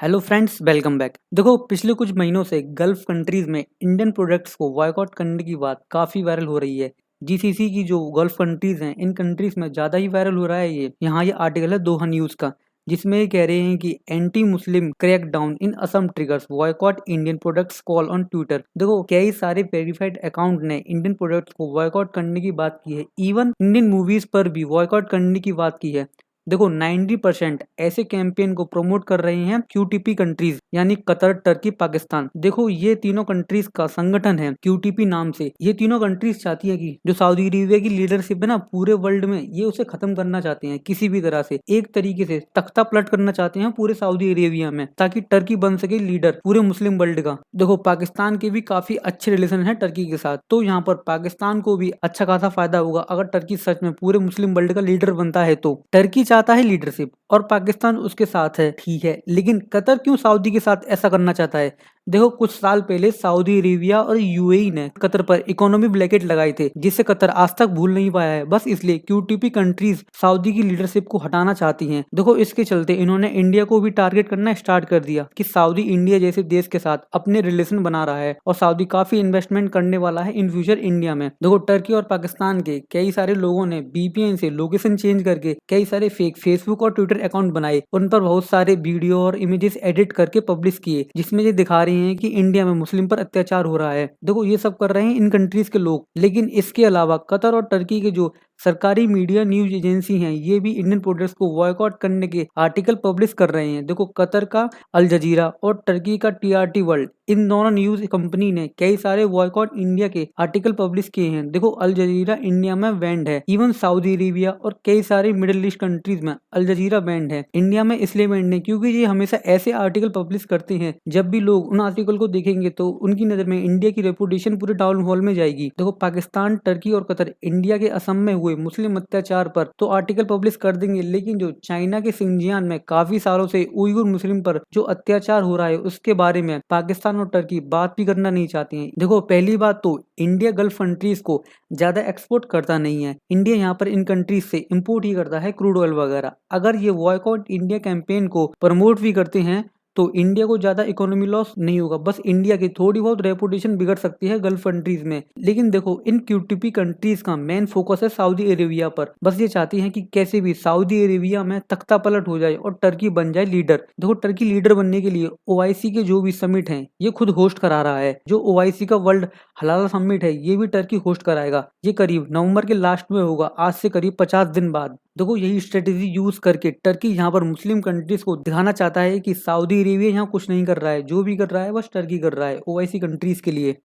Hello friends, welcome back. देखो, पिछले कुछ महीनों से गल्फ कंट्रीज में इंडियन प्रोडक्ट्स को बॉयकॉट करने की बात काफी वायरल हो रही है। जीसीसी की जो गल्फ कंट्रीज हैं, इन कंट्रीज में ज्यादा ही वायरल हो रहा है। ये आर्टिकल है दोहा न्यूज का, जिसमें ये कह रहे हैं कि anti Muslim crackdown in Assam triggers boycott Indian products call on Twitter. देखो, कई सारे वेरीफाइड अकाउंट ने इंडियन प्रोडक्ट्स को बॉयकॉट करने की बात की है। इवन इंडियन मूवीज पर भी बॉयकॉट करने की बात की है। देखो, 90% ऐसे कैंपेन को प्रमोट कर रहे हैं क्यूटीपी कंट्रीज, यानी कतर, टर्की, पाकिस्तान। देखो, ये तीनों कंट्रीज का संगठन है क्यूटीपी नाम से। ये तीनों कंट्रीज चाहती है कि जो सऊदी अरेबिया की लीडरशिप है ना पूरे वर्ल्ड में, ये उसे खत्म करना चाहते हैं किसी भी तरह से। एक तरीके से तख्ता पलट करना चाहते हैं पूरे सऊदी अरेबिया में, ताकि टर्की बन सके लीडर पूरे मुस्लिम वर्ल्ड का। देखो, पाकिस्तान के भी काफी अच्छे रिलेशन है टर्की के साथ, तो यहाँ पर पाकिस्तान को भी अच्छा खासा फायदा होगा अगर टर्की सच में पूरे मुस्लिम वर्ल्ड का लीडर बनता है। तो टर्की चाहता है लीडरशिप और पाकिस्तान उसके साथ है, ठीक है, लेकिन कतर क्यों सऊदी के साथ ऐसा करना चाहता है? देखो, कुछ साल पहले सऊदी अरेबिया और यूएई ने कतर पर इकोनॉमी ब्लैकेट लगाए थे, जिसे कतर आज तक भूल नहीं पाया है। बस इसलिए क्यूटीपी कंट्रीज सऊदी की लीडरशिप को हटाना चाहती हैं। देखो, इसके चलते इन्होंने इंडिया को भी टारगेट करना स्टार्ट कर दिया कि सऊदी इंडिया जैसे देश के साथ अपने रिलेशन बना रहा है और सऊदी काफी इन्वेस्टमेंट करने वाला है इन फ्यूचर इंडिया में। देखो, टर्की और पाकिस्तान के कई सारे लोगों ने वीपीएन से लोकेशन चेंज करके कई सारे फेक फेसबुक और ट्विटर अकाउंट बनाए, उन पर बहुत सारे वीडियो और इमेजेस एडिट करके पब्लिश किए, जिसमें ये दिखा रहे हैं कि इंडिया में मुस्लिम पर अत्याचार हो रहा है। देखो, ये सब कर रहे हैं इन कंट्रीज के लोग, लेकिन इसके अलावा कतर और टर्की के जो सरकारी मीडिया न्यूज एजेंसी हैं, ये भी इंडियन प्रोडक्ट्स को बॉयकॉट करने के आर्टिकल पब्लिश कर रहे हैं। देखो, कतर का अल जजीरा और टर्की का टीआरटी वर्ल्ड, इन दोनों न्यूज कंपनी ने कई सारे बॉयकॉट इंडिया के आर्टिकल पब्लिश किए हैं। देखो, अल जजीरा इंडिया में बैंड है, इवन सऊदी अरेबिया और कई सारे मिडिल ईस्ट कंट्रीज में अल जजीरा बैंड है। इंडिया में इसलिए बैंड है क्योंकि ये हमेशा ऐसे आर्टिकल पब्लिश करते हैं, जब भी लोग उन आर्टिकल को देखेंगे तो उनकी नजर में इंडिया की रेपुटेशन पूरे डाउन हॉल में जाएगी। देखो, पाकिस्तान, टर्की और कतर इंडिया के असम में हुए मुस्लिम अत्याचार पर तो आर्टिकल पब्लिश कर देंगे, लेकिन जो चाइना के सिंजियान में काफी सालों से उइगुर मुस्लिम पर जो अत्याचार हो रहा है, उसके बारे में पाकिस्तान और टर्की बात भी करना नहीं चाहती हैं। देखो, पहली बात तो इंडिया गल्फ कंट्रीज को ज्यादा एक्सपोर्ट करता नहीं है। इंडिया यहाँ पर इन कंट्रीज से इंपोर्ट ही करता है क्रूड ऑयल वगैरह। अगर ये बॉयकॉट इंडिया कैंपेन को प्रमोट भी करते हैं तो इंडिया को ज्यादा इकोनॉमी लॉस नहीं होगा, बस इंडिया की थोड़ी बहुत रेपुटेशन बिगड़ सकती है गल्फ कंट्रीज में। लेकिन देखो, इन क्यूटीपी कंट्रीज का मेन फोकस है सऊदी अरेबिया पर। बस ये चाहती हैं कि कैसे भी सऊदी अरेबिया में तख्ता पलट हो जाए और टर्की बन जाए लीडर। देखो, टर्की लीडर बनने के लिए ओआईसी के जो भी समिट हैं, ये खुद होस्ट करा रहा है। जो ओआईसी का वर्ल्ड हलाल समिट है, ये भी टर्की होस्ट कराएगा। ये करीब नवंबर के लास्ट में होगा, आज से करीब 50 दिन बाद। देखो, यही स्ट्रेटेजी यूज करके टर्की यहाँ पर मुस्लिम कंट्रीज को दिखाना चाहता है कि सऊदी अरेबिया यहाँ कुछ नहीं कर रहा है, जो भी कर रहा है बस टर्की कर रहा है ओआईसी कंट्रीज के लिए।